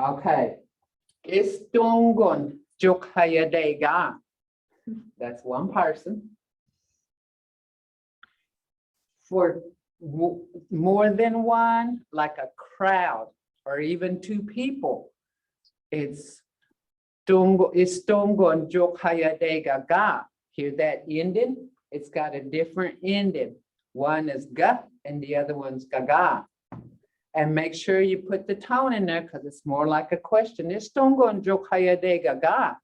Okay. Istungon Jukhayadega. That's one person. For more than one, like a crowd or even two people, it's Istungon Jukhayadega ga. Hear that ending? It's got a different ending. One is ga and the other one's gaga. And make sure you put the tone in there because it's more like a question. Istungon Jukhayadega ga.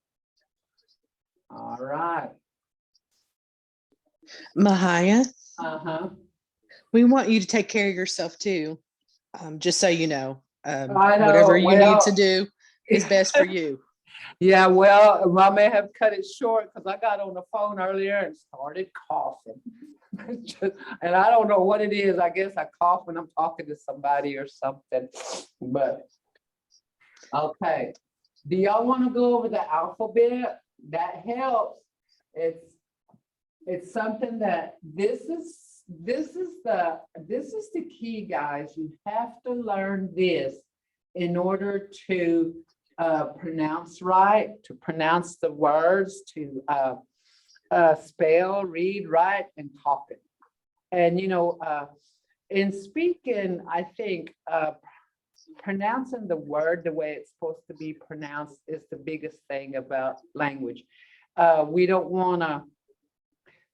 All right. Mvhayv, Uh-huh. we want you to take care of yourself too. Just so you know, I know, whatever you need to well- do is best for you. Yeah, well, I may have cut it short because I got on the phone earlier and started coughing. And I don't know what it is. I guess I cough when I'm talking to somebody or something. But okay. Do y'all want to go over the alphabet? That helps. It's something that this is the key, guys. You have to learn this in order to pronounce right, to pronounce the words, to spell, read, write, and talk it. And in speaking, I think pronouncing the word the way it's supposed to be pronounced is the biggest thing about language. We don't want to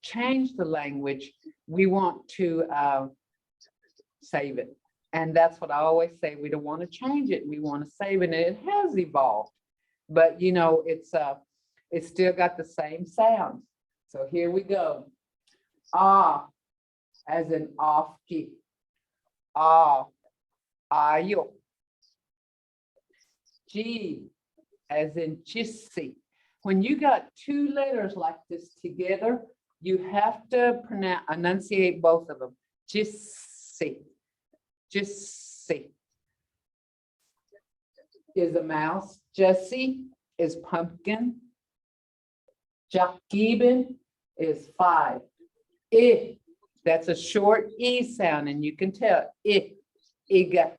change the language. We want to save it. And that's what I always say. We don't want to change it. We want to save it. And it has evolved. But it's still got the same sounds. So here we go. Ah, as in afki. Ah, ayo. G, as in chissi. When you got two letters like this together, you have to enunciate both of them. Chissi. Jissi is a mouse. Jessie is pumpkin. Jakeben is 5. I, that's a short E sound, and you can tell. Iga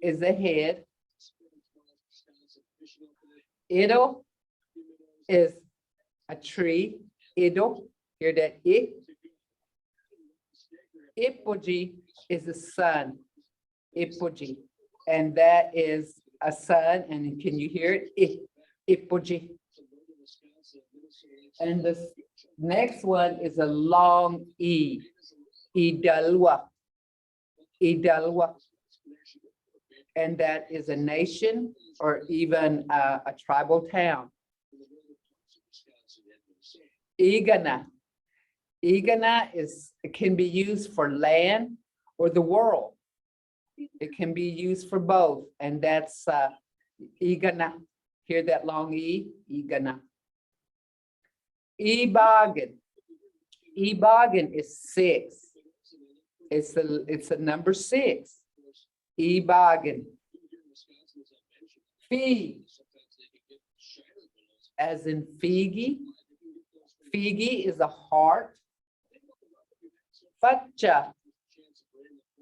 is a head. Ido is a tree. Ido, hear that? Ipoji is a sun. Ipoji. And that is a sun. And can you hear it? Ipoji. And the next one is a long E. Idalwa. Idalwa. And that is a nation or even a tribal town. Igana. Igana can be used for land or the world. It can be used for both. And that's Igana. Hear that long E? Igana. Ibagan. Ibagan is 6. It's a number 6. Ibagan. Fee, as in Figi. Figi is a heart. Facha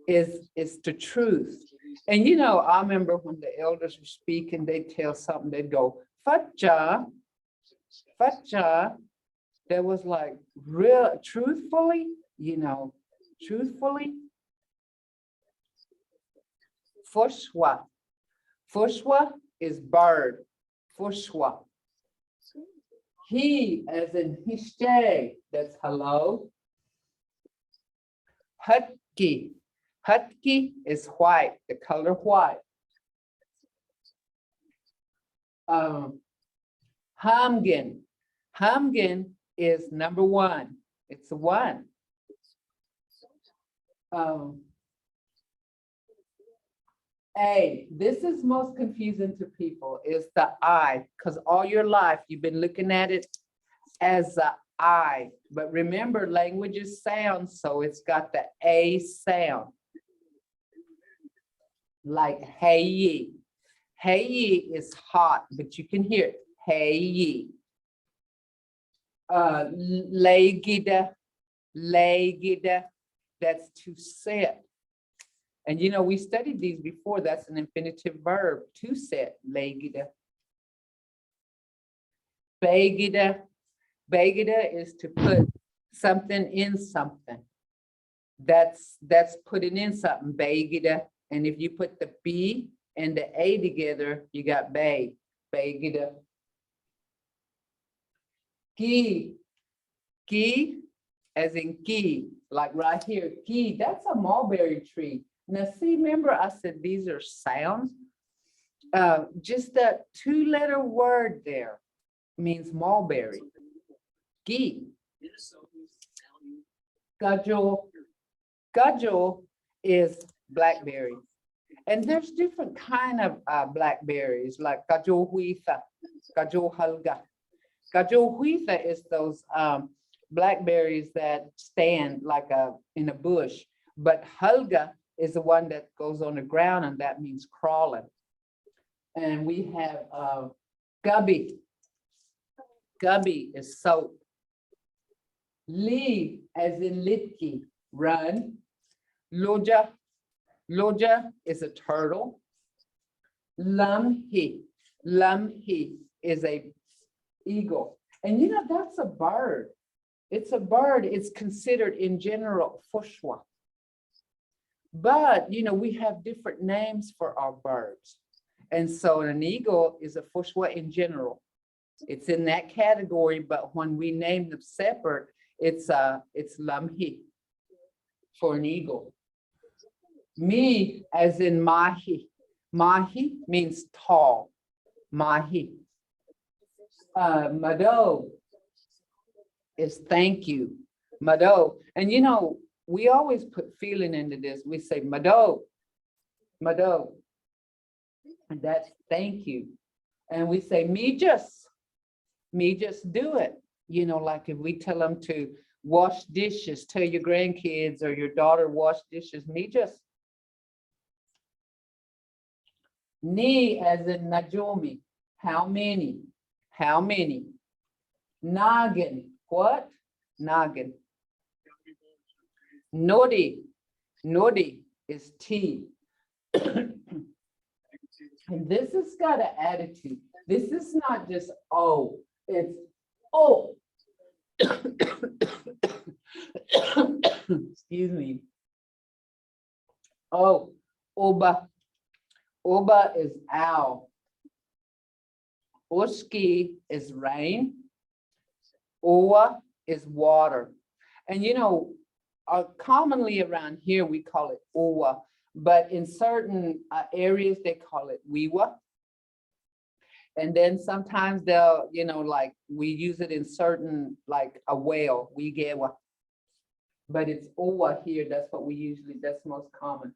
is the truth. And I remember when the elders were speaking, they'd tell something, they'd go, Facha, Facha. That was like real, truthfully, truthfully. Fushwa. Fushwa is bird. Fushwa. He, as in hishte, that's hello. Hutki. Hutki is white, the color white. Hamgin. Hamgin is number 1. It's a 1. A, this is most confusing to people, is the I, because all your life you've been looking at it as a I. But remember, language is sound, so it's got the A sound. Like hey ye. Hey ye is hot, but you can hear it. Hey ye. Legida, legida, that's to sit. And you know, we studied these before. That's an infinitive verb, to set, legida. Begida. Begida is to put something in something. That's putting in something, begida. And if you put the B and the A together, you got bay, begida. Ki, ki, as in ki, like right here, ki, that's a mulberry tree. Now see, remember I said these are sounds? Just that 2-letter word there means mulberry. Ki. Gajol. Gajol is blackberry. And there's different kind of blackberries, like gajol huitha, gajol halga. Gajol huitha is those blackberries that stand like in a bush, but halga is the one that goes on the ground, and that means crawling. And we have gubby. Gubby is soap. Li, as in litki, run. Loja, loja is a turtle. Lamhi, lamhi is a eagle. And you know, that's a bird. It's a bird. It's considered in general fushwa. But, you know, we have different names for our birds. And so an eagle is a fushwa in general. It's in that category, but when we name them separate, it's lamhi for an eagle. Me, as in mahi. Mahi means tall. Mahi. Mado is thank you. Mado. And you know, we always put feeling into this. We say mado, mado. And that's thank you. And we say me just do it. You know, like if we tell them to wash dishes, tell your grandkids or your daughter wash dishes, me just. Ni, as in Najumi, how many? How many? Noggin, what? Noggin. Nodi, nodi is tea. And this has got an attitude. This is not just oh, it's oh. Excuse me. Oh, oba. Oba is owl. Uski is rain. Oa is water. And you know, commonly around here we call it oa, but in certain areas they call it wiwa. And then sometimes they'll, you know, like we use it in certain, like a whale, we gewa. But it's oa here, that's what we usually, that's most common.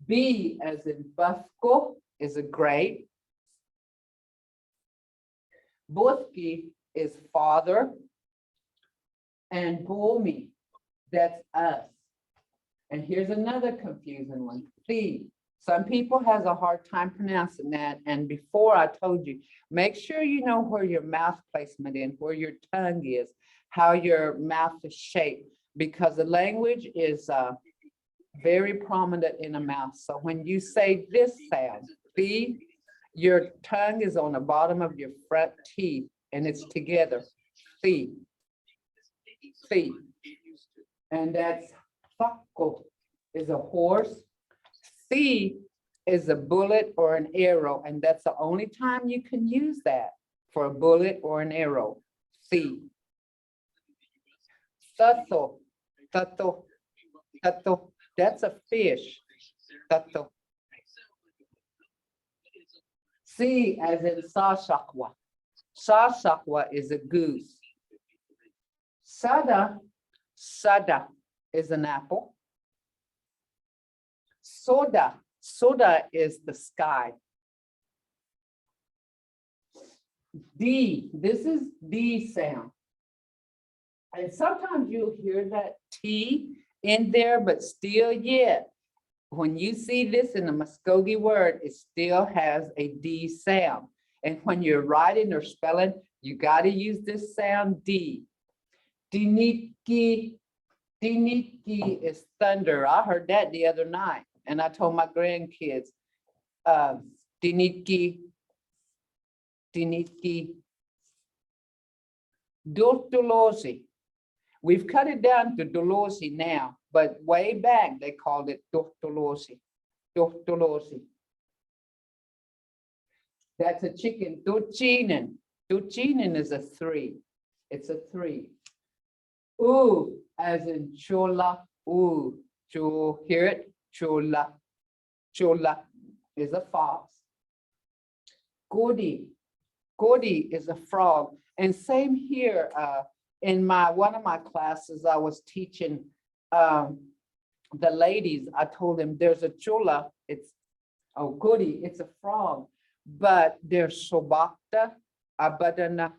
B, as in Mvskoke, is a grape. Boski is father. And Bomi, that's us. And here's another confusing one. Thi. Some people has a hard time pronouncing that. And before I told you, make sure you know where your mouth placement is, where your tongue is, how your mouth is shaped, because the language is very prominent in a mouth. So when you say this sound, thi, your tongue is on the bottom of your front teeth and it's together. Thi. Thi. And that's Thako is a horse. C is a bullet or an arrow, and that's the only time you can use that for a bullet or an arrow. C. Tato, tato, tato. That's a fish. Tato. C as in sashakwa. Sashakwa is a goose. Sada, sada is an apple. Soda, soda is the sky. D, this is D sound. And sometimes you'll hear that T in there, but still yet, when you see this in a Mvskoke word, it still has a D sound. And when you're writing or spelling, you got to use this sound D. Diniki, diniki is thunder. I heard that the other night. And I told my grandkids, dinitki, Dotolosi. We've cut it down to Dolosi now, but way back they called it Dotolosi. Dotolosi. That's a chicken. Duchinen. Duchinen is a 3. It's a 3. Ooh, as in chola. Ooh, cho, hear it? Chola. Chola is a fox. Godi. Godi is a frog. And same here, in one of my classes, I was teaching the ladies. I told them there's a chola. It's godi. It's a frog, but there's sobakta, abadana,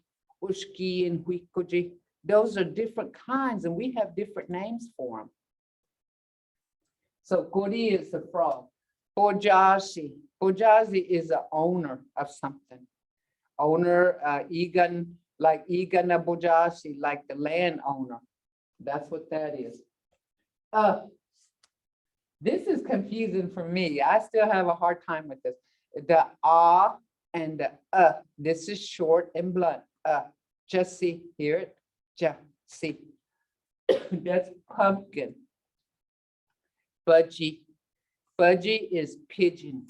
ushki, and huikoji. Those are different kinds, and we have different names for them. So godi is a frog. Bojazi. Bojazi is the owner of something. Owner, Egan, like Egana Bojasi, like the landowner. That's what that is. This is confusing for me. I still have a hard time with this. The and the this is short and blunt. Just see, hear it. Just see. That's pumpkin. Budgie. Budgie is pigeon.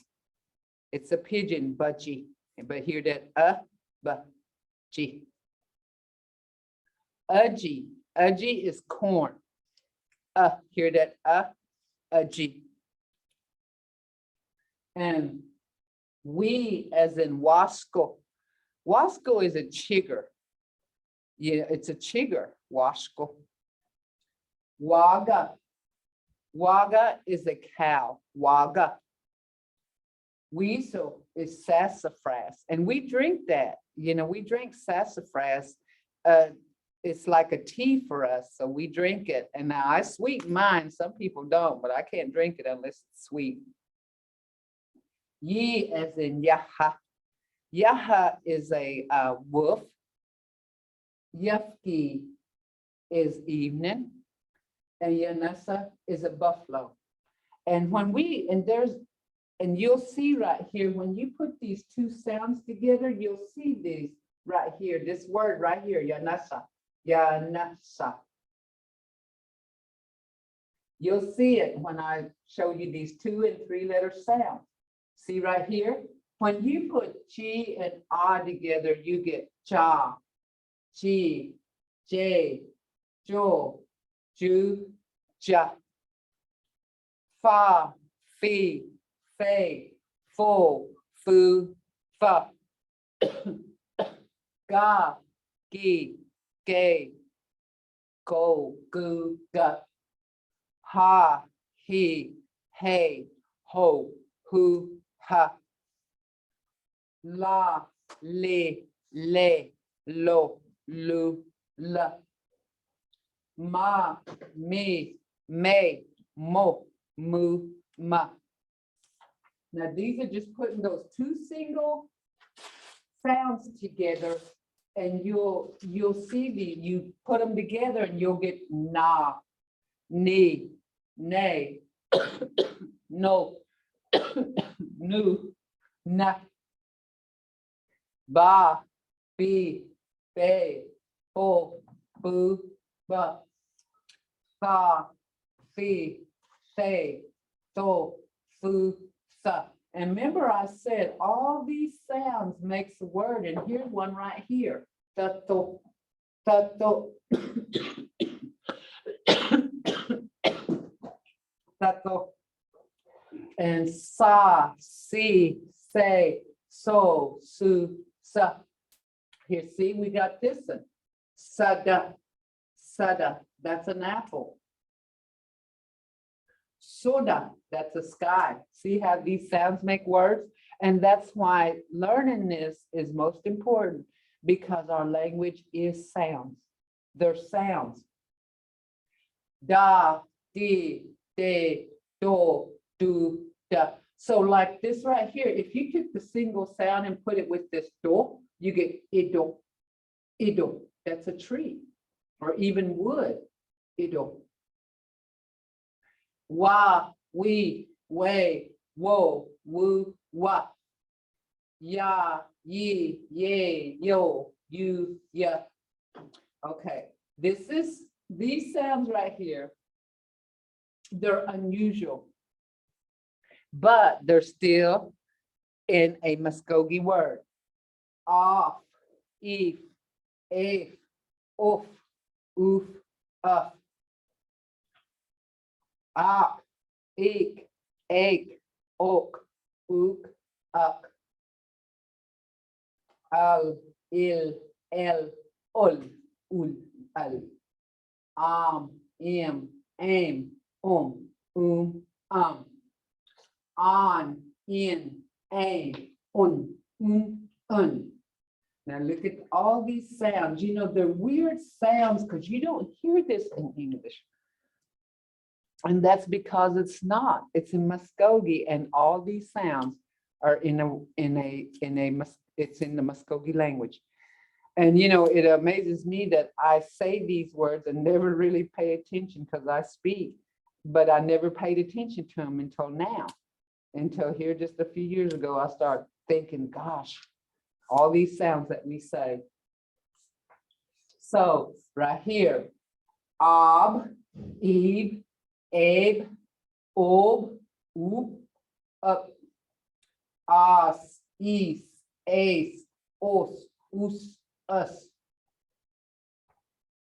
It's a pigeon, budgie. But hear that, budgie. Udgy. Udgy is corn. Hear that, udgy. And we, as in wasco. Wasco is a chigger. Yeah, it's a chigger, wasco. Waga. Waga is a cow, waga. Weasel is sassafras, and we drink that. We drink sassafras. It's like a tea for us, so we drink it. And now I sweeten mine. Some people don't, but I can't drink it unless it's sweet. Ye as in yaha. Yaha is a wolf. Yafki is evening, and Yanasa is a buffalo. And and you'll see right here, when you put these two sounds together, you'll see these right here, this word right here, Yanasa, Yanasa. You'll see it when I show you these 2 and 3 letter sounds. See right here? When you put chi and ah together, you get cha, chi, j, jo, ju, ja. Fa, fi, fe, fo, fu, fa. Ga, gi, ge, go, gu, ga. Ha, he, hey, ho, hu, ha. La, le, lo, lu, la. Ma, me, mo, mu, ma. Now these are just putting those 2 single sounds together, and you'll see you put them together and you'll get na, ni, nay, no, nu, na. Ba, bi, be, bo, bu, ba. Fa, fi, fe, do, fu, sa. And remember I said all these sounds makes a word, and here's one right here. Tato, tato, tato. And sa, si, say, so, su, sa. Here, see, we got this one. Sada, sada, that's an apple. Soda, that's a sky. See how these sounds make words? And that's why learning this is most important, because our language is sounds. They're sounds. Da, di, de, do, do, da. So like this right here, if you took the single sound and put it with this do, you get ido, ido. That's a tree, or even wood, ido. Wa, we, way, wo, woo, wa. Ya, ye, ye, yo, you, ya. Okay, these sounds right here, they're unusual, but they're still in a Muskogee word. Off, if, oof, oof, up, up, eek, ache, ook, ook, up. Al, il, el, ul, al. Im, aim, on, in, a, un. Now look at all these sounds. You know, they're weird sounds because you don't hear this in English. And that's because it's not. It's in Muskogee, and all these sounds are it's in the Muskogee language. And you know, it amazes me that I say these words and never really pay attention because I speak, but I never paid attention to them until now. Until here just a few years ago, I started thinking, gosh, all these sounds that we say. So right here, ob, eve, abe, ob, oop, up, as, is, ace, os, us,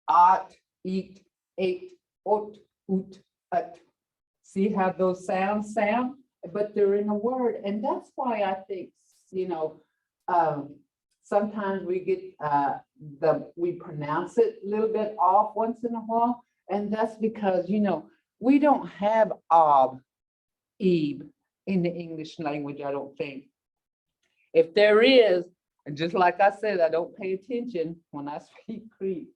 art, eat, ate, ot, oot, ut. See how those sounds sound? But they're in a word. And that's why I think, you know, sometimes we get we pronounce it a little bit off once in a while. And that's because, you know, we don't have ob, ebe in the English language, I don't think. If there is, and just like I said, I don't pay attention when I speak Cree.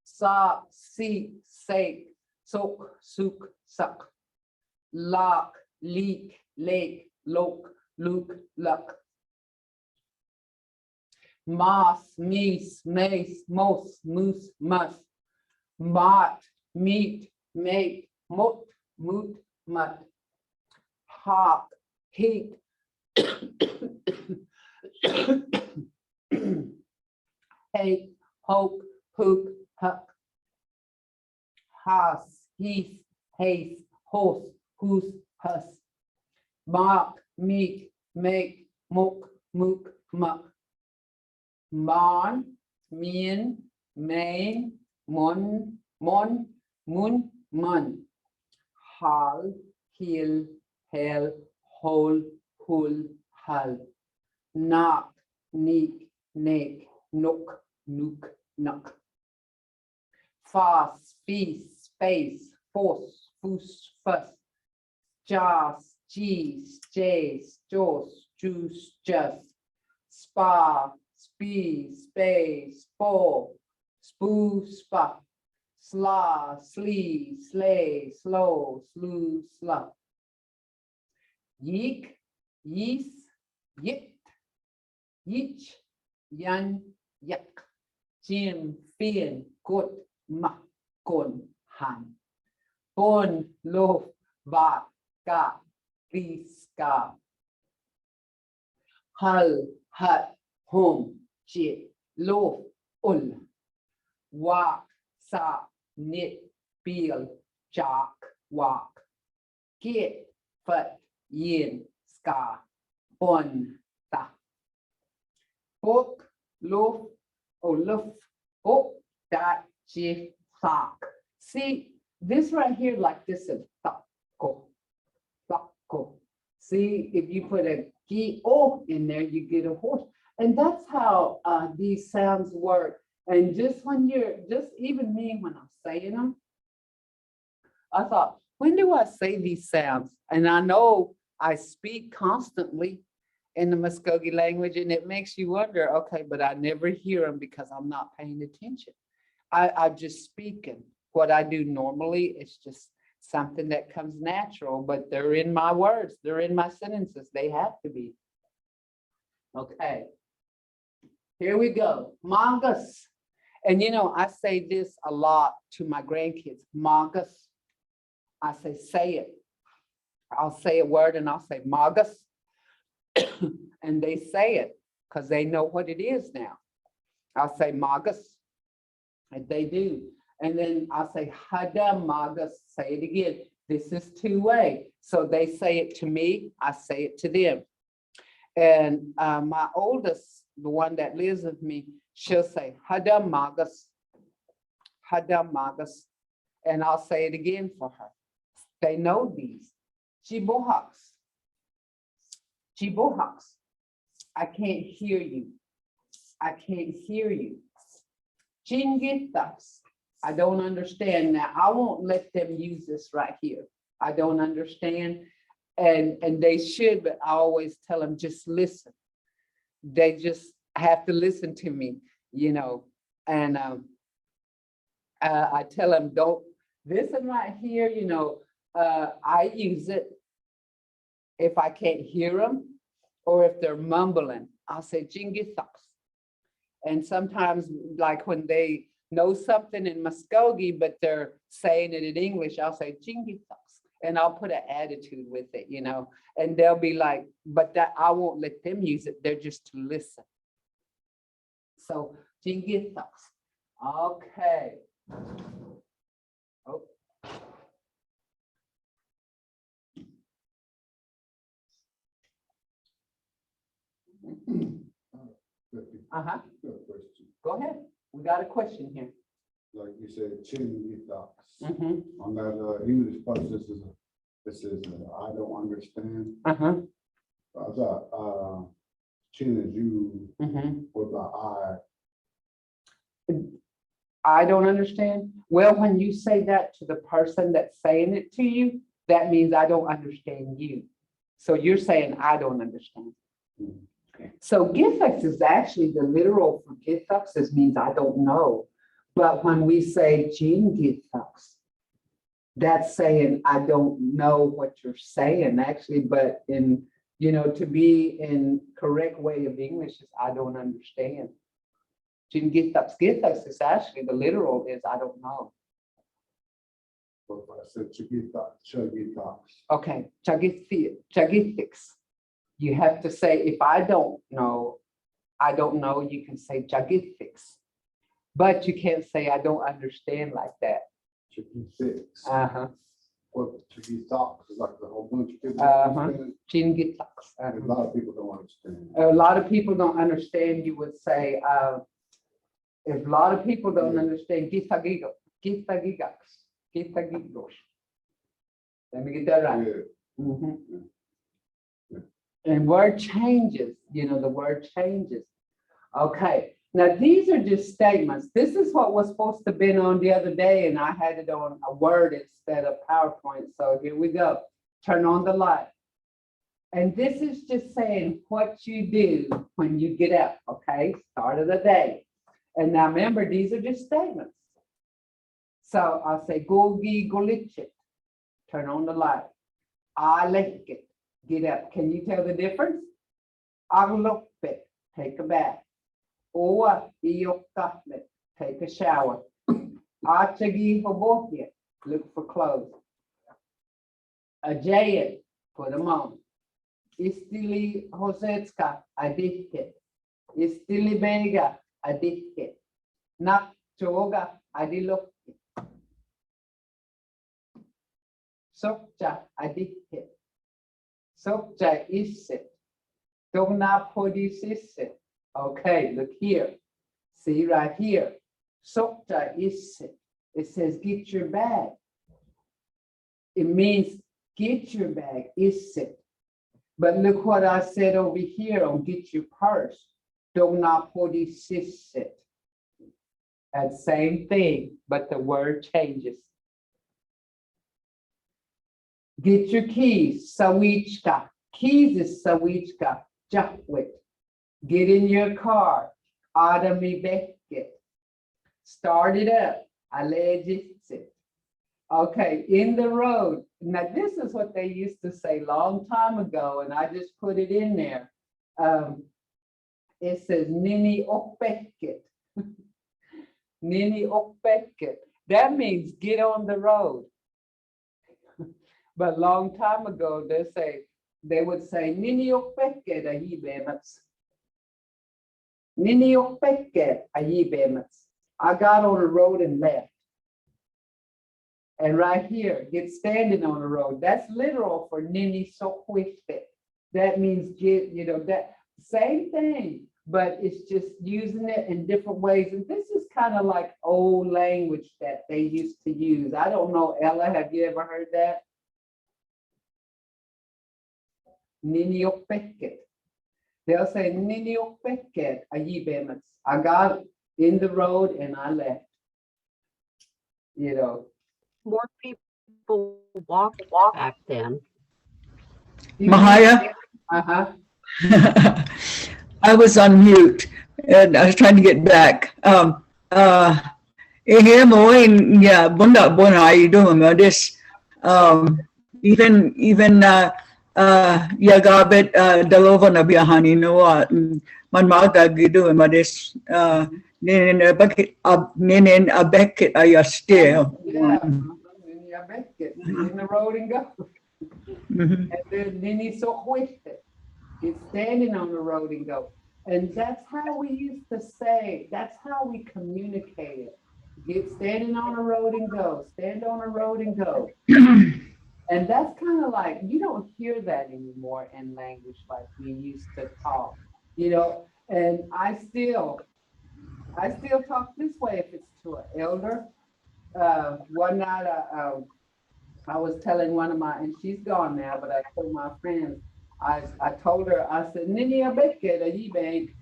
Sa, seek, sake, soak, sook, suck. Lock, leak, lake, loke, luke, luck. Moss, meese, mace, mos, moose, mus. Mott, meat, make, mot, moot, mutt. Hawk, heat. Hate, hope, hook, huck. House, heath, haste, horse, who's, hus. Mark, meek, make, mook, mook, muck. Mon, mean, main, mon, mun, mun. Hal, heel, hell, hole, hull, hull. Knock, neek, nake, nook, nook, nuck. Fast, feast, space, force, foos, fuss. Jas, geese, jays, jaws, juice, just. Spa, spee, spay, spore, spoo, spa. Sla, slee, slay, slow, slew, sluff. Yeek, yeast, yit, yeech, yan, yak. Jim, fin, gut, mak, kon, han. Bon, loaf, va, ga, ska. Hull, hut, home, jit, loaf, ul. Walk, sa, knit, bill, jock, walk. Get, foot, yin, ska, bon, ta. Book, loaf, loof, book, that, jiff, sock. See, this right here, like this is taco, taco. See, if you put a G-O in there, you get a horse. And that's how these sounds work. And just when just even me, when I'm saying them, I thought, when do I say these sounds? And I know I speak constantly in the Muskogee language, and it makes you wonder, okay, but I never hear them because I'm not paying attention. I'm just speaking. What I do normally, it's just something that comes natural, but they're in my words. They're in my sentences. They have to be. Okay. Here we go. Mongoose. And you know, I say this a lot to my grandkids. Mongoose. I say it. I'll say a word and I'll say magas. And they say it because they know what it is now. I'll say magas, and they do. And then I'll say hada magas, say it again. This is two-way. So they say it to me, I say it to them. And my oldest, the one that lives with me, she'll say hada magas, and I'll say it again for her. They know these. Jibohaks. I can't hear you. I can't hear you. Jingitas. I don't understand. Now, I won't let them use this right here. I don't understand. And they should, but I always tell them, just listen. They just have to listen to me, you know. And I tell them, don't listen right here, you know. I use it if I can't hear them or if they're mumbling. I'll say Jingithaks. And sometimes, like when they know something in Mvskoke, but they're saying it in English, I'll say Jingithaks. And I'll put an attitude with it, you know, and they'll be like, but that I won't let them use it. They're just to listen. So Jingithaks. Okay. Oh. Uh-huh. Go ahead. We got a question here. Like you said, chin docs. Mm-hmm. On that English part, this is I don't understand. Uh-huh. I thought chin is you. Mm-hmm. What about I don't understand. Well, when you say that to the person that's saying it to you, that means I don't understand you. So you're saying I don't understand. Mhm. So Githux is actually the literal for Githux is means I don't know. But when we say Gene Githux, that's saying I don't know what you're saying actually, but in, you know, to be in correct way of English is I don't understand. Gene Githux. Githux is actually the literal is I don't know. what I said chuggy docs. Okay, Chagithix. You have to say, if I don't know, you can say Chagithix. But you can't say I don't understand like that. Chuggy six. Uh-huh. What chuggy docs is like the whole bunch of people Uh-huh. understand. Chingitux. A lot of people don't understand. A lot of people don't understand, you would say, if a lot of people don't understand, Githagigax. Let me get that right. Yeah. Mhm. And word changes, you know, the word changes. Okay, now these are just statements. This is what was supposed to have been on the other day, and I had it on a word instead of PowerPoint. So here we go. Turn on the light. And this is just saying what you do when you get up, okay? Start of the day. And now remember, these are just statements. So I'll say, Gogi Golichit. Turn on the light. I like it. Get up. Can you tell the difference? Aglopit, take a bath. Oa iokatlet, take a shower. Achagi hobokia, look for clothes. Ajayet, put them on. Istili hosetska, adikit. Istili bega, adikit. Nak choga, adilok. Sokcha, adikit. Sokcha isit. Dogna podisisit. Okay, look here. See right here. Sokcha isit. It says get your bag. It means get your bag, isit. But look what I said over here on get your purse. Dogna podisisit. That same thing, but the word changes. Get your keys, sawichka. Keys is sawichka, jakwit. Get in your car, adami bekket. Start it up, allegitsit. Okay, in the road. Now this is what they used to say long time ago, and I just put it in there. It says nini okbekket. Nini okbekket. That means get on the road. But long time ago, they would say, Niniokpeke ayibemats. Niniokpeke ayibemats. I got on the road and left. And right here, get standing on the road. That's literal for Nini Sokwiste. That means get, that same thing, but it's just using it in different ways. And this is kind of like old language that they used to use. I don't know, Ella, have you ever heard that? Niniokpeket. They'll say Niniokpeket ayibemats. I got in the road and I left. More people walked back then. Mvhayv, Uh-huh. I was on mute and I was trying to get back. Here, Moin, yeah, Bunda, how you doing? This, even, Yagabet, Dalova Nabihani, no, man, Malta, you doing this, Ninin a Beckett, are you still? Yeah. In the road and go. And then he's so hoisted. He's standing on the road and go. And that's how we used to say, that's how we communicated. Get standing on the road and go, stand on the road and go. And that's kind of like, you don't hear that anymore in language like we used to talk, and I still talk this way if it's to an elder. One night I was telling one of my, and she's gone now, but I told my friends, I told her, I said, Nini abeke da yibe.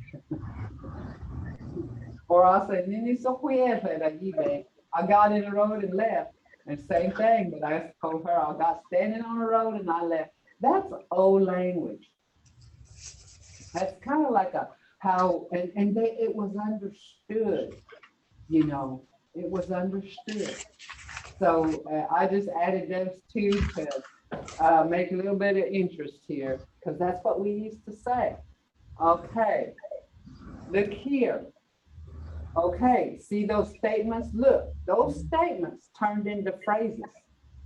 Or I said, Nini sokuyefe da yibe. I got in the road and left. And same thing, but I told her I got standing on the road and I left. That's old language. That's kind of like it was understood, it was understood. So I just added those two to make a little bit of interest here, because that's what we used to say. Okay, look here. Okay, see those statements? Look, those statements turned into phrases,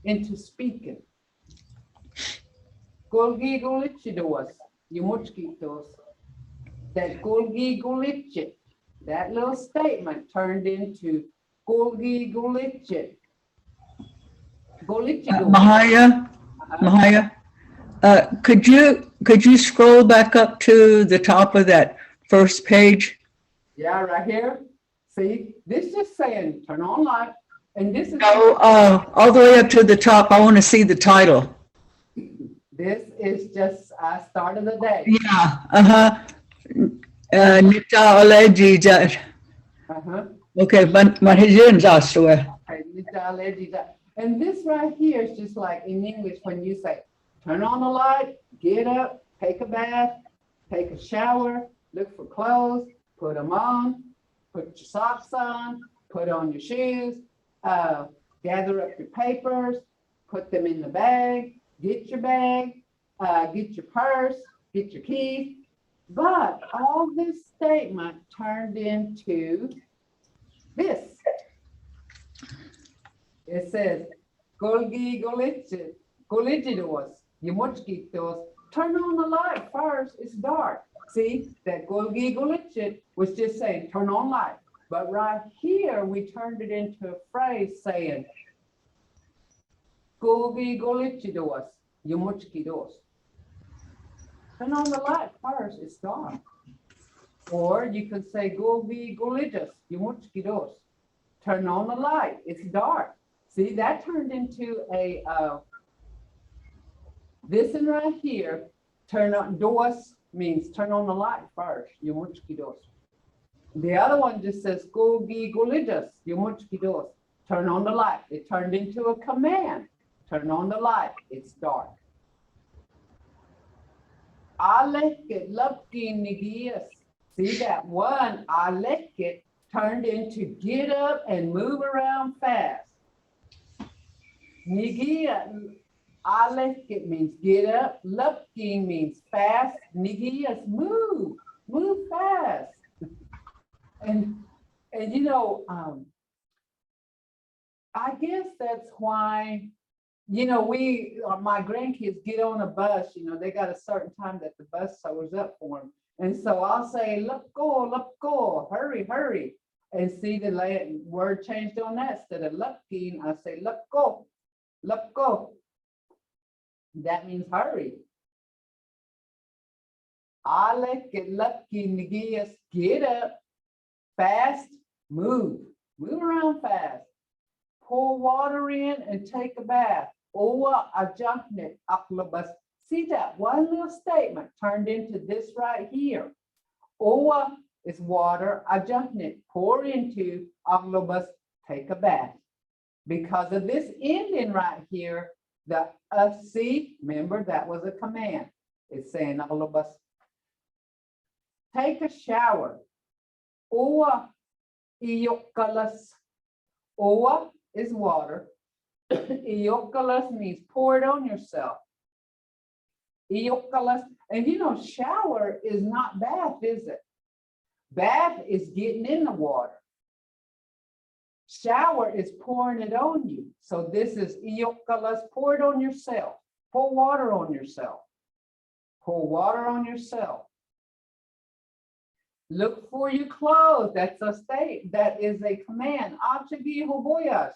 into speaking. Golgi golichidos, yumuchkitos. That golgi golichit, that little statement turned into golgi golichit. Mvhayv, could you scroll back up to the top of that first page? Yeah, right here. See, this is saying turn on light, and this is All the way up to the top. I want to see the title. this is just start of the day. Yeah. Nita Oleji. Okay, but his name's Astor. And this right here is just like in English when you say turn on the light, get up, take a bath, take a shower, look for clothes, put them on, put your socks on, put on your shoes, gather up your papers, put them in the bag, get your purse, get your keys. But all this statement turned into this. It says, Golgi golichidos, yumuchkitos. Turn on the light first, it's dark. See, that Golgi golichit was just saying, turn on light. But right here, we turned it into a phrase saying, Golgi golichidos, yumuchkidos. Turn on the light first, it's dark. Or you could say, Golgi golichos, yumuchkidos. Turn on the light, it's dark. See, that turned into a, this one right here, turn on, dos means turn on the light first, yumuchkidos. The other one just says, Golgi golichos, yumuchkidos. Turn on the light. It turned into a command. Turn on the light, it's dark. Aleket lupki nigias. See that one, aleket, turned into get up and move around fast. Nigia, aleket means get up. Lupki means fast. Nigias, move fast. And I guess that's why you know, my grandkids get on a bus, you know, they got a certain time that the bus shows up for them. And so I'll say, let go, hurry, hurry. And see the word changed on that. Instead of looking, I say, let go. That means hurry. Alec get lucky, Nigias, get up, fast, move around fast. Pour water in and take a bath. Owa ajahnet aklabas. See that one little statement turned into this right here. Owa is water, ajahnet, pour into, aklabas, take a bath. Because of this ending right here, the see, remember that was a command. It's saying aklabas, take a shower. Owa iokalas. Owa is water. Iokalas means pour it on yourself. Iokalas, and you know, shower is not bath, is it? Bath is getting in the water. Shower is pouring it on you. So this is iokalas, pour it on yourself. Pour water on yourself. Pour water on yourself. Look for your clothes. That's a state. That is a command. Achagi hoboyas.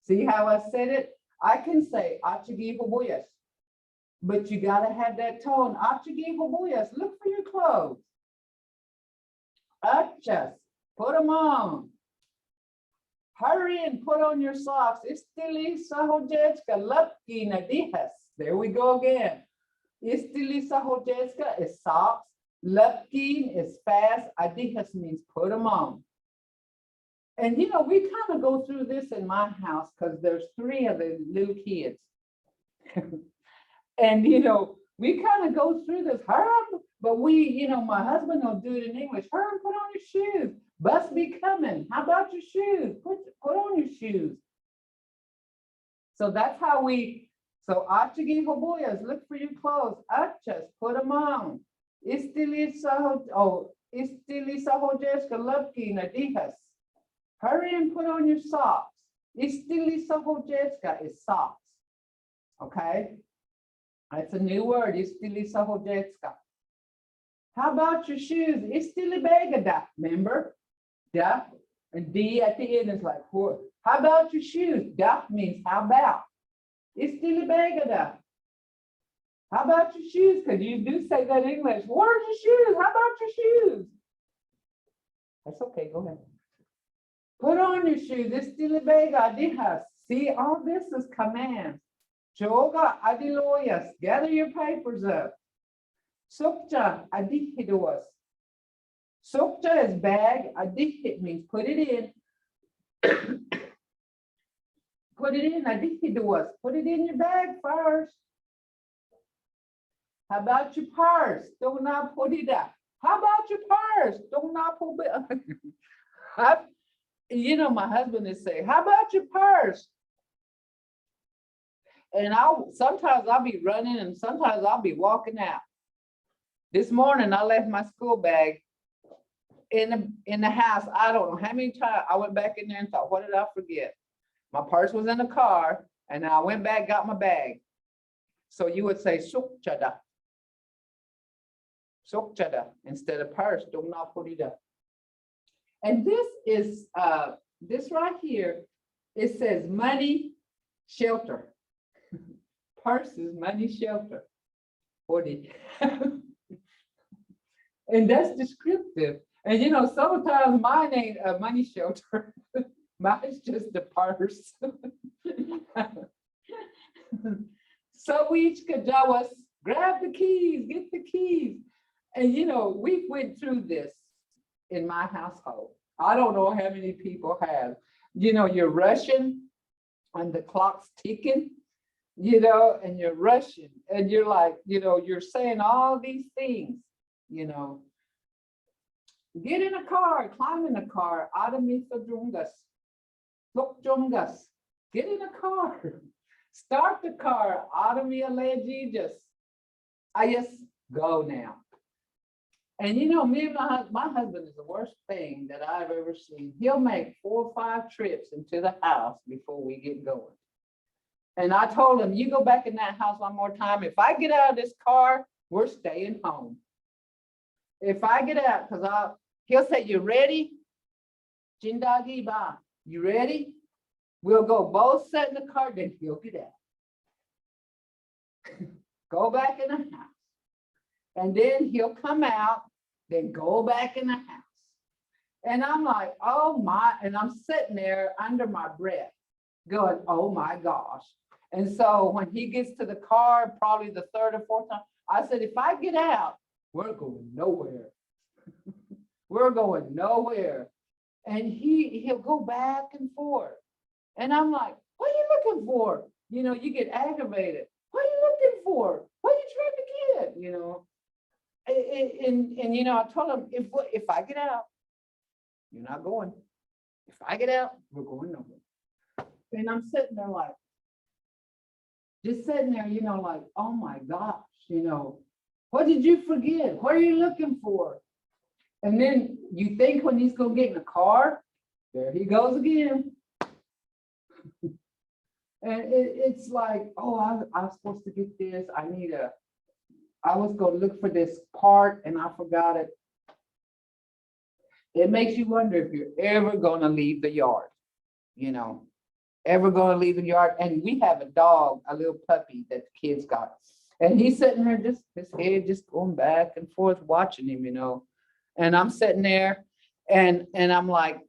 See how I said it? I can say achagi hoboyas, but you got to have that tone. Achagi hoboyas. Look for your clothes. Achas. Put them on. Hurry and put on your socks. Istili sahojechka lapki nadihas. There we go again. Istili sahojechka is socks. Lapkin is fast. Adihas means put them on. And you know, we kind of go through this in my house because there's 3 of the little kids. And you know, we kind of go through this. Hurry, but you know, my husband will do it in English. Hurry and put on your shoes. Bus be coming. How about your shoes? Put on your shoes. So that's how so achagi hoboyas, look for your clothes. Achas, put them on. Istili sahojeshka lupki nadihas. Hurry and put on your socks. Istili sahojeshka is socks. Okay? That's a new word. Istili sahojeshka. How about your shoes? Istili begada. Remember? Da and D at the end is like for. How about your shoes? Da means how about. Istili begada. How about your shoes? Because you do say that in English. Where's your shoes? How about your shoes? That's okay. Go ahead. Put on your shoes. Istili bega adihas. See, all this is commands. Joga adiloyas. Gather your papers up. Sukcha adihidoas. Sukcha is bag. Adihit means put it in. Put it in. Adihidoas. Put it in your bag first. How about your purse? Do not put it up. How about your purse? Do not put it up. You know, my husband is saying, how about your purse? And sometimes I'll be running and sometimes I'll be walking out. This morning I left my school bag in the house. I don't know how many times I went back in there and thought, what did I forget? My purse was in the car and I went back, got my bag. So you would say sukchada. Sukchada instead of purse. Do not put it up. And this is this right here. It says money, shelter. Purse is money, shelter. 40. And that's descriptive. And you know, sometimes mine ain't a money shelter. Mine's just a purse. So each kajawas, grab the keys, get the keys. And you know, we went through this in my household. I don't know how many people have. You know, you're rushing and the clock's ticking, you know, and you're rushing and you're like, you know, you're saying all these things, you know. Get in a car, climb in a car, Adamithadrungas, Lokjungas, get in a car, start the car, Adamialejijas. I just go now. And you know, me and my husband is the worst thing that I've ever seen. He'll make 4 or 5 trips into the house before we get going. And I told him, you go back in that house one more time. If I get out of this car, we're staying home. If I get out, because he'll say, you ready? Jindagi ba, you ready? We'll go both sit in the car, then he'll get out. Go back in the house. And then he'll come out, then go back in the house. And I'm like, oh my, and I'm sitting there under my breath going, oh my gosh. And so when he gets to the car, probably the third or fourth time, I said, if I get out, we're going nowhere. We're going nowhere. And he'll go back and forth. And I'm like, what are you looking for? You know, you get aggravated. What are you looking for? What are you trying to get? You know, and you know, I told him, if I get out, you're not going. If I get out, we're going nowhere. And I'm sitting there like, just sitting there, you know, like, oh my gosh, you know, what did you forget? What are you looking for? And then you think when he's gonna get in the car, there he goes again. And it's like, oh, I'm supposed to get this. I was gonna look for this part and I forgot it. It makes you wonder if you're ever gonna leave the yard, you know, ever gonna leave the yard. And we have a dog, a little puppy that the kids got. And he's sitting there, just his head just going back and forth, watching him, you know. And I'm sitting there and I'm like,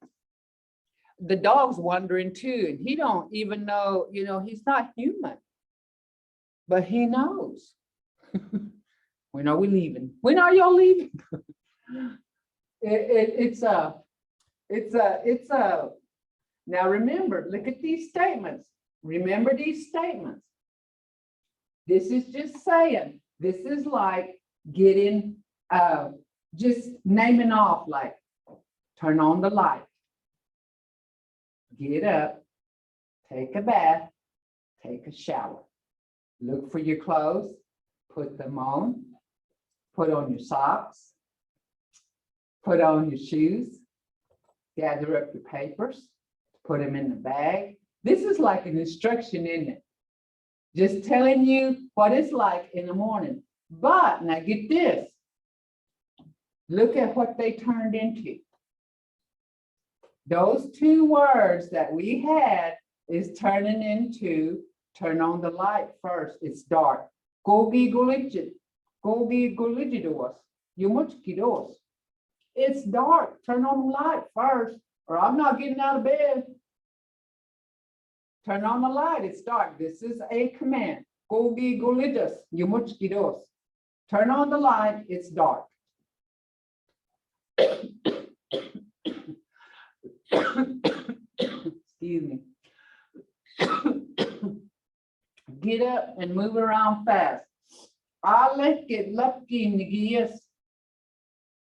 the dog's wondering too, and he don't even know, you know, he's not human, but he knows. When are we leaving? When are y'all leaving? It's a, now remember, look at these statements. Remember these statements. This is just saying, this is like getting, just naming off, like, turn on the light. Get up, take a bath, take a shower, look for your clothes, put them on, put on your socks, put on your shoes, gather up your papers, put them in the bag. This is like an instruction, isn't it? Just telling you what it's like in the morning. But now get this. Look at what they turned into. Those two words that we had is turning into, turn on the light first. It's dark. Gogi goligid. Gogi goligidos. Yumuchkidos. It's dark. Turn on the light first, or I'm not getting out of bed. Turn on the light. It's dark. This is a command. Gogi golidos. Yumuchkidos. Turn on the light. It's dark. Excuse me. Get up and move around fast. Aleket lupki nigiyas.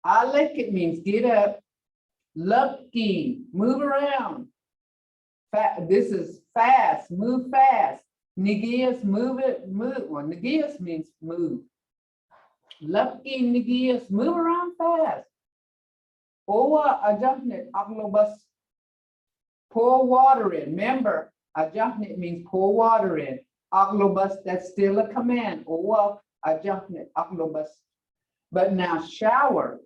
Aleket means get up. Lupki, move around. This is fast, move fast. Nigiyas, move it, move. Well, nigiyas means move. Lupki nigiyas, move around fast. Owa ajahnet aglobus. Pour water in. Remember, ajahnet means pour water in. Aglobus, that's still a command. Owa ajahnet aglobus. But now shower.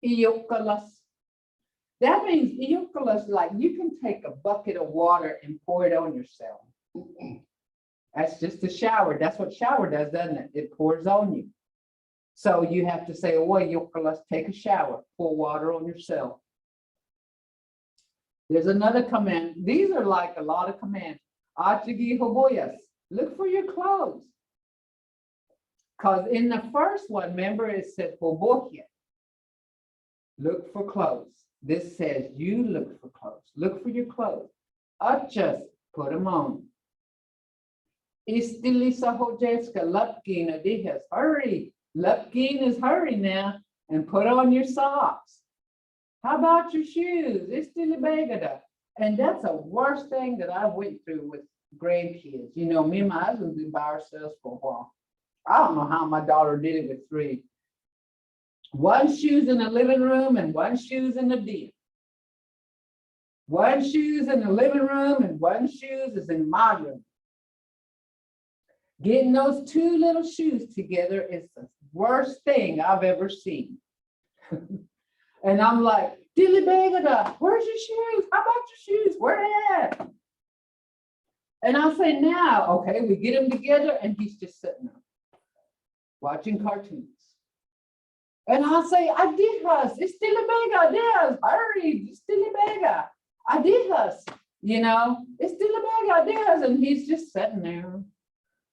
Iokalas. That means iokalas, like you can take a bucket of water and pour it on yourself. That's just a shower. That's what shower does, doesn't it? It pours on you. So you have to say, oh, iokalas, take a shower, pour water on yourself. There's another command. These are like a lot of commands. Achigi hoboyas, look for your clothes. Because in the first one, remember it said hoboya, look for clothes. This says you look for clothes. Look for your clothes. Achas, put them on. Istilisa hojeska lupkin adihas, hurry. Lupkin is hurry now, and put on your socks. How about your shoes? Istilibegada. And that's the worst thing that I went through with grandkids. You know, me and my husband been by ourselves for a while. I don't know how my daughter did it with 3. One shoe's in the living room and one shoe's in the den. One shoe's in the living room and one shoe's is in my room. Getting those two little shoes together is the worst thing I've ever seen. And I'm like, Dilly Bagada, where's your shoes? How about your shoes? Where they at? And I'll say now, okay, we get them together and he's just sitting there watching cartoons. And I'll say, I did us. It's Dilly Baga, yes, hurry, it's Dilly Baga. I did us, you know, it's Dilly Baga, yes, and he's just sitting there,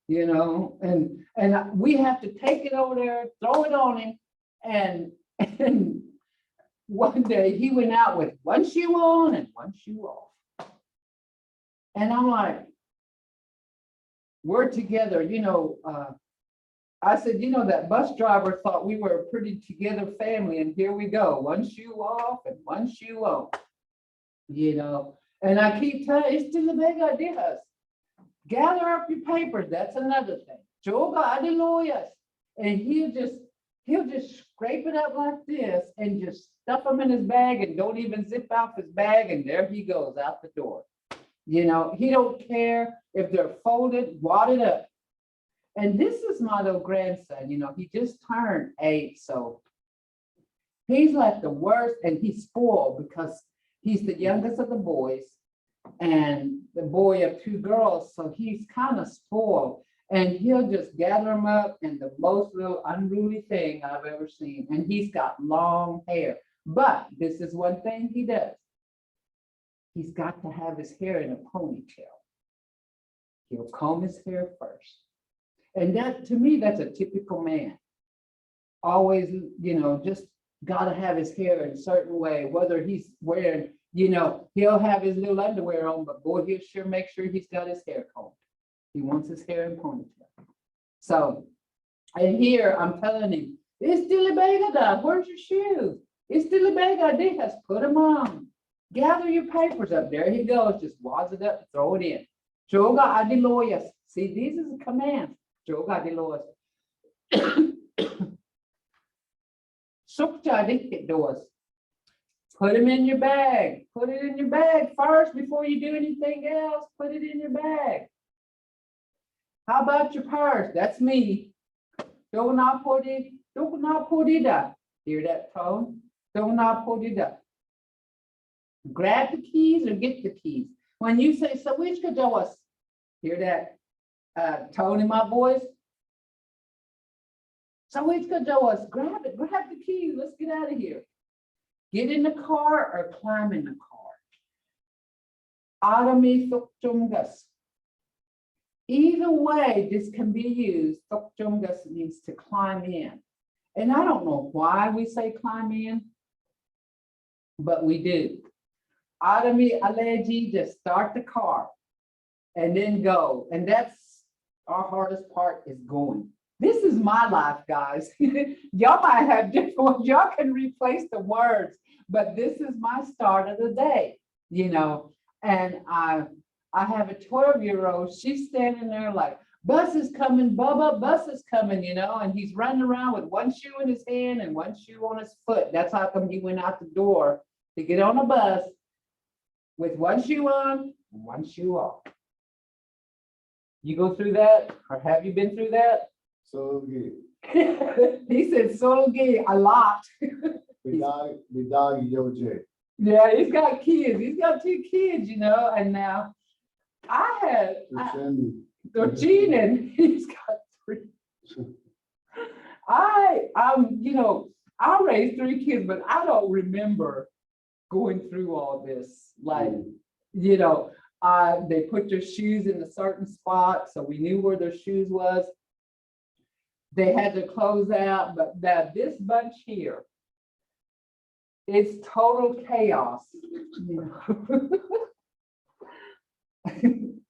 you know, and we have to take it over there, throw it on him, and one day he went out with one shoe on and one shoe off. And I'm like, we're together, you know, I said, you know, that bus driver thought we were a pretty together family, and here we go, one shoe off and one shoe on, you know. And I keep telling, it's still a big idea. Gather up your papers, that's another thing. Joga adiloyas. And he'll just scrape it up like this and just stuff them in his bag and don't even zip out his bag, and there he goes out the door. You know, he don't care if they're folded, wadded up. And this is my little grandson, you know, he just turned 8, so he's like the worst, and he's spoiled because he's the youngest of the boys and the boy of 2 girls, so he's kind of spoiled. And he'll just gather them up in the most little unruly thing I've ever seen. And he's got long hair. But this is one thing he does. He's got to have his hair in a ponytail. He'll comb his hair first. And that, to me, that's a typical man. Always, you know, just got to have his hair in a certain way, whether he's wearing, you know, he'll have his little underwear on, but boy, he'll sure make sure he's got his hair combed. He wants his hair in ponytail. So, and here I'm telling him, it's Dilly Bagada, where's your shoes? It's Dilly Bagada, put them on. Gather your papers up. There he goes, just wads it up, throw it in. Joga adiloyas. See, these is a command. Joga adiloyas. Sukta adikidoas. Put them in your bag. Put it in your bag first before you do anything else. Put it in your bag. How about your purse? That's me. Dona podida. Hear that tone? Dona podida. Grab the keys or get the keys. When you say Sawichka Joas, hear that tone in my voice? Sawichka Joas, grab it, grab the keys. Let's get out of here. Get in the car or climb in the car. Adami Thukchungas. Either way, this can be used. Thukchungas means to climb in. And I don't know why we say climb in, but we do. Adami Aleji, just start the car and then go. And that's our hardest part, is going. This is my life, guys. Y'all might have different ones. Y'all can replace the words, but this is my start of the day, you know. And I have a 12-year-old, she's standing there like, bus is coming, Bubba, bus is coming, you know, and he's running around with one shoe in his hand and one shoe on his foot. That's how come he went out the door to get on a bus with one shoe on and one shoe off. You go through that, or have you been through that? So good. He said, so gay a lot. We dog Yoj. Yeah, he's got kids. He's got 2 kids, you know, and now I had Dorchin, he's got 3. You know, I raised 3 kids, but I don't remember going through all this. Like, you know, they put their shoes in a certain spot, so we knew where their shoes was. They had their clothes out, but this bunch here, it's total chaos, you know. And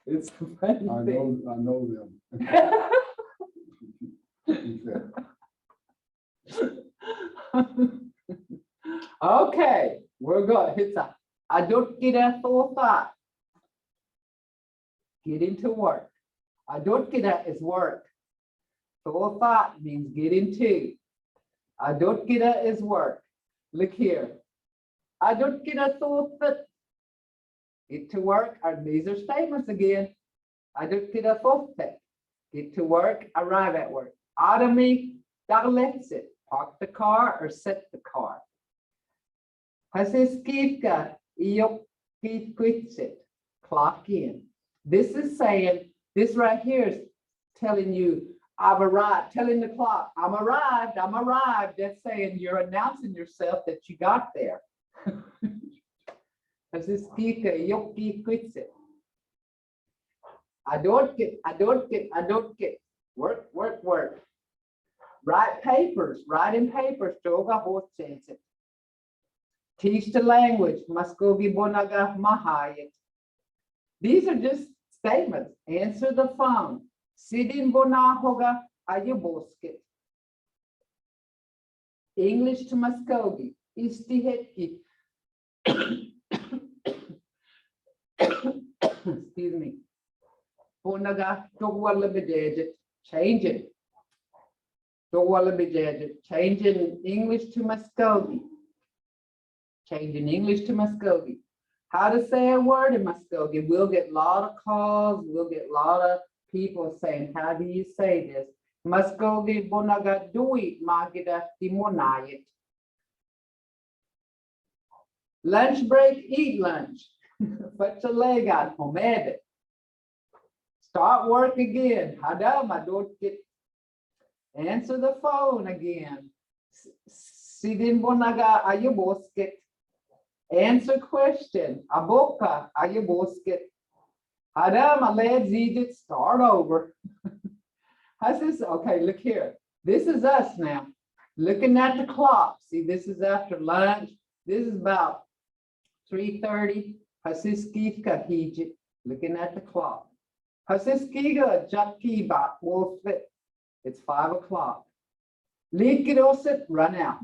it's a funny thing. I know them. Okay, we're good. It's a, I don't get a thought. Get into work. I don't get that is work. Thought means get into. I don't get that is work. Look here. I don't get a thought that get to work. These are statements again. I don't get a thought that get to work, arrive at work. Automi, let's it. Park the car or set the car. Hasiskika, quits it. Clock in. This is saying, this right here is telling you, I've arrived, telling the clock, I'm arrived. That's saying you're announcing yourself that you got there. Hasiskika, quits it. I don't get. Work. Write in papers, Joga Hotsense. Teach the language, Mvskoke Bonaga Mvhayv. These are just statements. Answer the phone. Sidin Bonahoga Ayuboske. English to Mvskoke. Istihetki. Excuse me. Bonaga Togwala Bedajet. Change it. Changing English to Mvskoke. Changing English to Mvskoke. How to say a word in Mvskoke. We'll get a lot of calls. We'll get a lot of people saying, how do you say this? Mvskoke bonaga duit magida timonayet. Lunch break, eat lunch. Put your leg out, homed. Start work again. Hadama don't get. Answer the phone again. Sidin bonaga ayubosket. Answer question. Aboka ayubosket. Hadama let's eat it. Start over. How's this? Okay, look here. This is us now. Looking at the clock. See, this is after lunch. This is about 3:30. Hasiskika hijit. Looking at the clock. Hasiskiga jakki bat wolf fit. It's 5 o'clock. Likidosit, run out.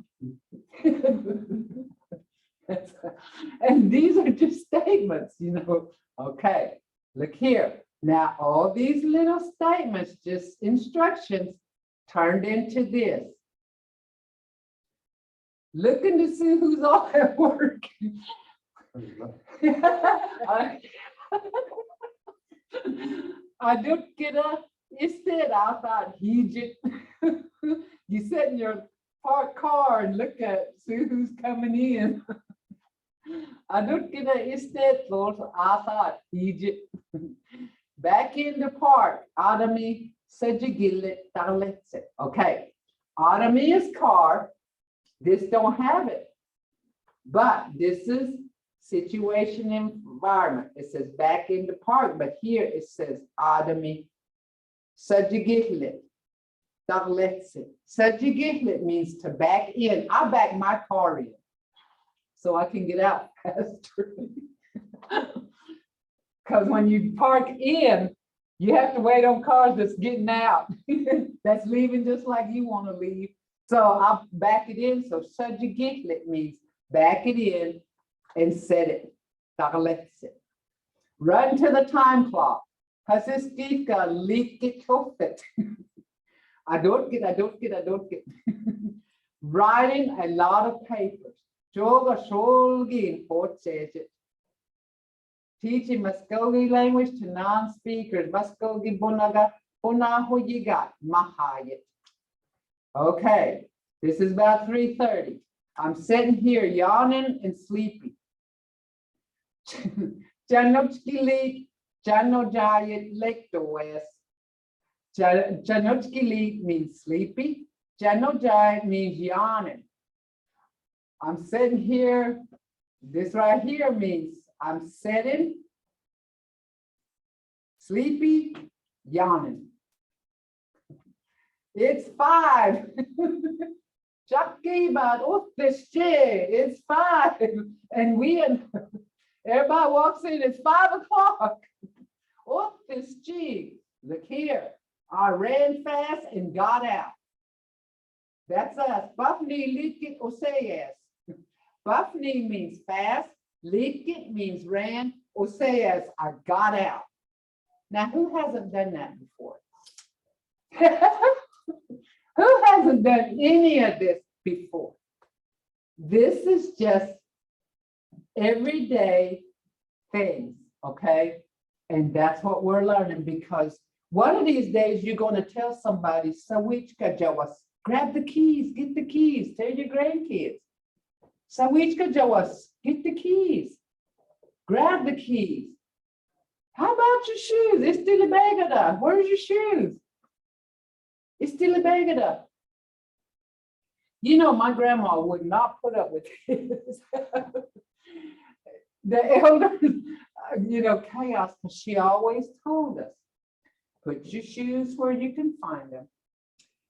And these are just statements, you know. Okay, look here. Now, all these little statements, just instructions, turned into this. Looking to see who's all at work. I don't get a. Instead, I thought Egypt. You sit in your parked car and look at, see who's coming in. I don't get a instead, Lord. I thought Egypt. Back in the park, Adami Sajigillet Taletset. Okay, Adami is car. This don't have it. But this is situation environment. It says back in the park, but here it says Adami Sajigillet. Sajigillet means to back in. I back my car in so I can get out faster. Because when you park in, you have to wait on cars that's getting out. That's leaving just like you want to leave. So I back it in. So Sajigillet means back it in and set it. Run to the time clock. Hasiskika likit it. I don't get. Writing a lot of papers. Joga sholgin port says it. Teaching Mvskoke language to non-speakers. Mvskoke bonaga bonahoyigat Mvhayv. Okay, this is about 3:30. I'm sitting here yawning and sleepy. Janotski leak, Janojayet lake the west. Janotski leak means sleepy. Janojayet means yawning. I'm sitting here. This right here means I'm sitting, sleepy, yawning. It's 5. It's 5. And everybody walks in, it's 5 o'clock. Look here. I ran fast and got out. That's us. Buffni likit oseyas. Buffni means fast. Likit means ran. Oseyas, I got out. Now, who hasn't done that before? Who hasn't done any of this before? This is just everyday things, okay? And that's what we're learning, because one of these days you're going to tell somebody, Sawichka Jawas, grab the keys, get the keys, tell your grandkids. Sawichka Jawas, get the keys, grab the keys. How about your shoes? It's still a bagada. Where's your shoes? It's still a bagada. You know, my grandma would not put up with this. The elders, you know, chaos, because she always told us, put your shoes where you can find them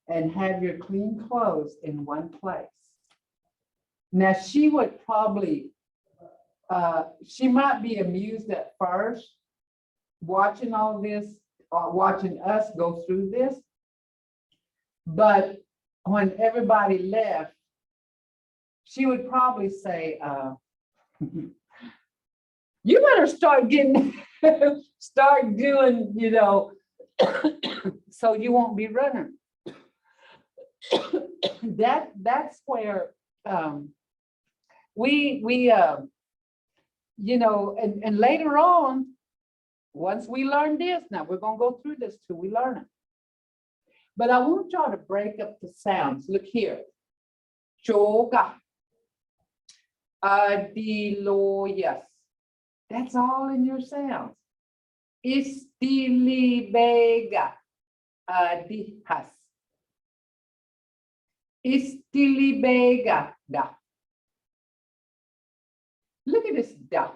and have your clean clothes in one place. Now, she would probably, she might be amused at first watching all this, or watching us go through this. But when everybody left, she would probably say, you better start getting, start doing, you know, so you won't be running. That's where we you know, and later on, once we learn this, now we're gonna go through this till we learn it. But I want y'all to break up the sounds. Look here. Choga. Adiloyas. That's all in your sounds. Istilibega. Adihas. Istilibega. Da. Look at this da.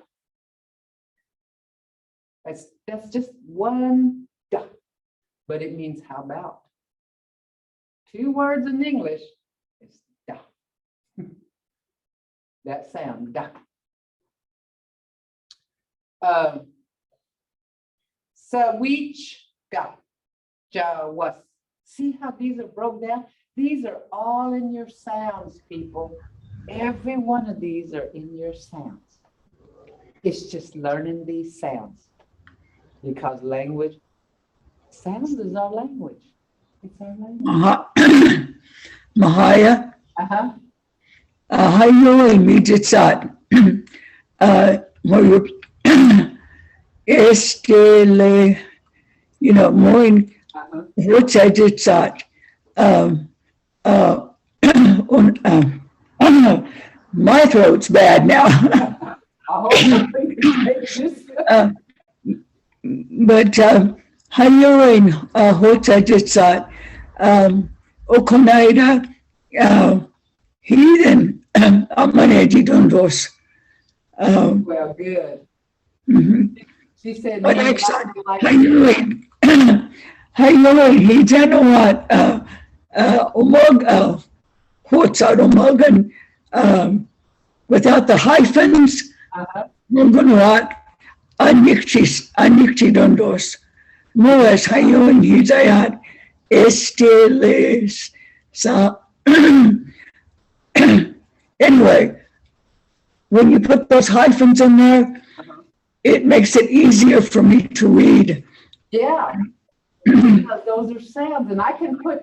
That's just one da, but it means how about. 2 words in English is da. That sound, da. Sawichka, jawas. See how these are broke down? These are all in your sounds, people. Every one of these are in your sounds. It's just learning these sounds, because language, sounds is our language. It's our language. Mahaya, hayo immediate more estele, you know, more in which I did that. My throat's bad now. I hope you take this. But hayoin which I did that. Okonaida heathen amanedi dundos. Well, good. She said, But no, actually, like hayoin he didn't want umog what's out umogan without the hyphens. We're going to want anikchi dundos. Moas hayoin he dayat estiles. So anyway, when you put those hyphens in there, it makes it easier for me to read. yeah, because those are sounds, and I can put,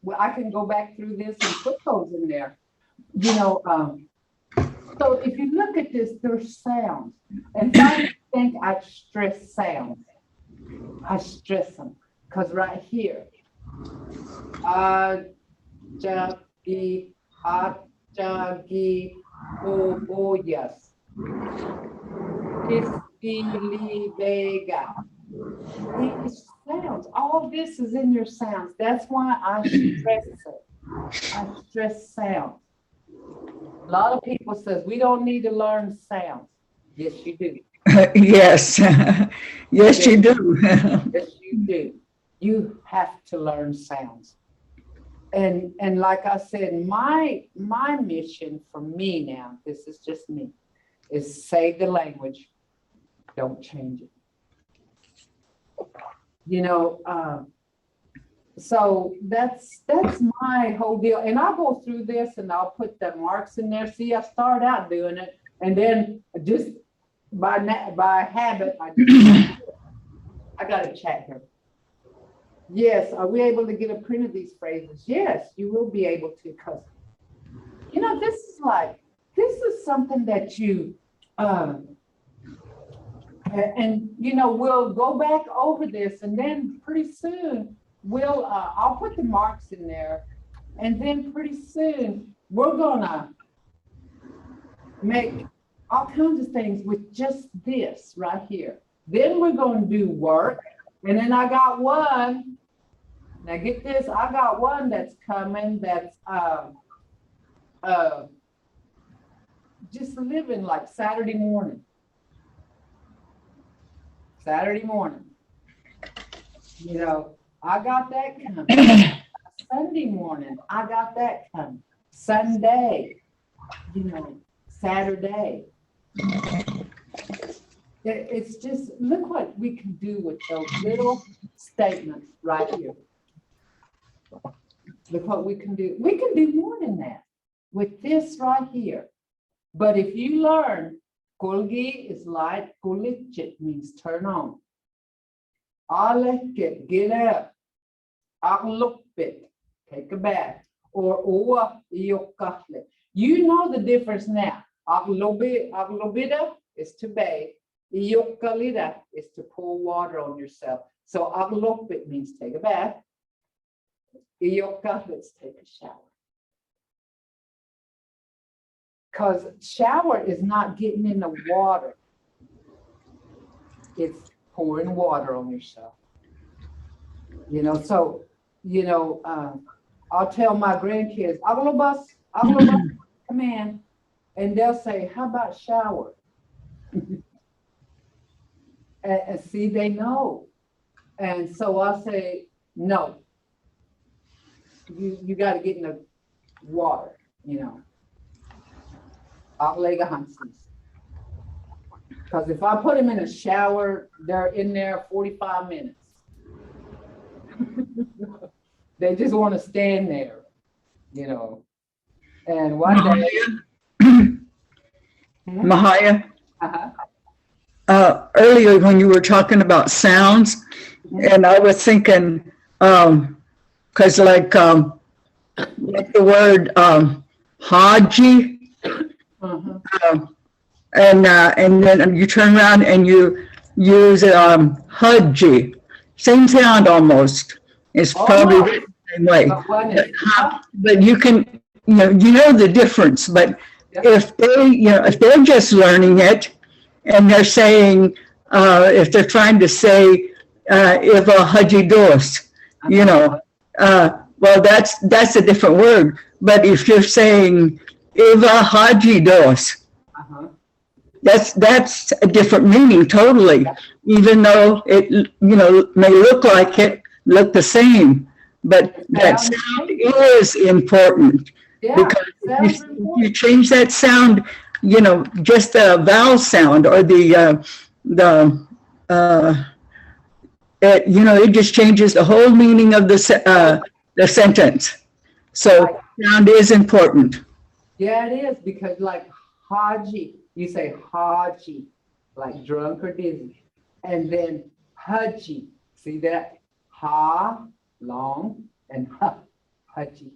well, I can go back through this and put those in there. You know, so if you look at this, there's sounds, and I think I stress sounds. I stress them, because right here, ajagi, oboyas, istilibega. These sounds, all this is in your sounds. That's why I stress it. I stress sounds. A lot of people says we don't need to learn sounds. Yes, you do. Yes, yes, you do. Yes, you do. You have to learn sounds. And like I said, my mission for me now, this is just me, is save the language, don't change it. You know, so that's my whole deal. And I'll go through this and I'll put the marks in there. See, I start out doing it, and then just by habit, I got a chat here. Yes, are we able to get a print of these phrases? Yes, you will be able to, because You know, this is something that you, and you know, we'll go back over this and then pretty soon I'll put the marks in there. And then pretty soon we're gonna make all kinds of things with just this right here. Then we're gonna do work. And then I got one, now get this, I got one that's coming that's just living like Saturday morning. Saturday morning. You know, I got that coming. Sunday morning, I got that coming. Sunday, you know, Saturday. It's just, look what we can do with those little statements right here. Look what we can do. We can do more than that with this right here. But if you learn, Kulgi is light, kulichit means turn on. Alekit, get up. Aklukbit, take a bath. Or uwa iyokafle. You know the difference now. Aklubida is to bathe. Iyokalida is to pour water on yourself. So aklukbit means take a bath. Iyokafle is take a shower. Because shower is not getting in the water. It's pouring water on yourself. You know, so, you know, I'll tell my grandkids, Aglobus, come in. And they'll say, how about shower? and see, they know. And so I'll say, no. You got to get in the water, you know. Because if I put them in a shower, they're in there 45 minutes. They just want to stand there, you know. And one day, Mvhayv, uh-huh. Earlier when you were talking about sounds, and I was thinking, because like the word Haji, and then you turn around and you use Hudgy, same sound almost. It's probably written the same way. But you can, you know the difference. But if they're just learning it, and they're saying, if they're trying to say, if a Haji dos, you know, well, that's a different word. But if you're saying, if a Haji dos, that's a different meaning totally, even though it, you know, may look like it, look the same, but that sound is important. Because if you change that sound, you know, just the vowel sound or you know, it just changes the whole meaning of the sentence. So sound is important. Yeah, it is, because like Haji, you say Haji, like drunk or dizzy. And then Haji, see that? Ha, long, and ha, Haji.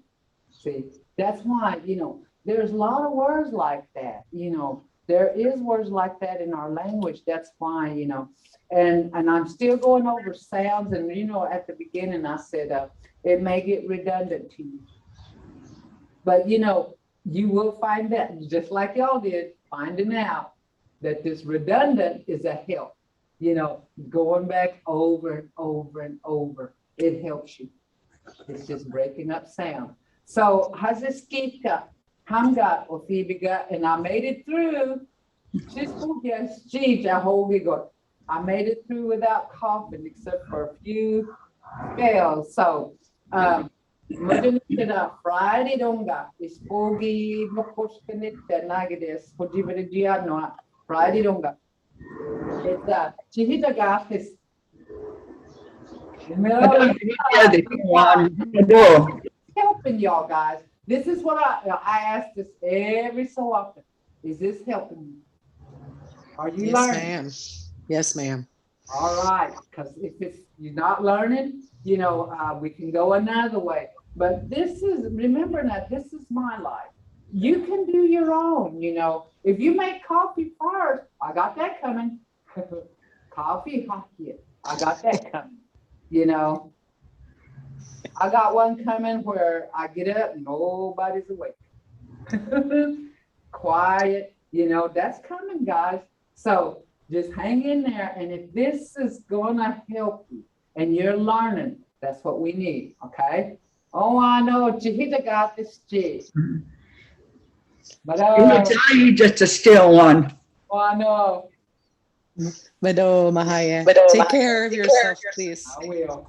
See, that's why, you know, there's a lot of words like that, you know. There is words like that in our language. That's why, you know, and I'm still going over sounds. And, you know, at the beginning I said, it may get redundant to you. But, you know, you will find that, just like y'all did, finding out that this redundant is a help. You know, going back over and over and over, it helps you. It's just breaking up sound. So, Haziskika, Hamgat, Ofibiga, and I made it through. I made it through without coughing, except for a few spells. So, Friday donga is pogi mokoshkenit nagides pojivergiano Friday donga. It's Chihita Gafis. Helping y'all guys. This is what I ask this every so often. Is this helping you? Are you learning? Ma'am. Yes, ma'am. All right, because if you're not learning, you know, we can go another way. But this is, remember now, this is my life. you can do your own, you know. If you make coffee first, I got that coming. Coffee, hockey, I got that coming, you know. I got one coming where I get up, nobody's awake. Quiet, you know, that's coming, guys. So just hang in there. And if this is gonna help you and you're learning, that's what we need, okay? Oh, I know, Jahida got this, G. But, You will tell you just a still one. oh, I know, Mvhayv, take care of yourself, please. I will.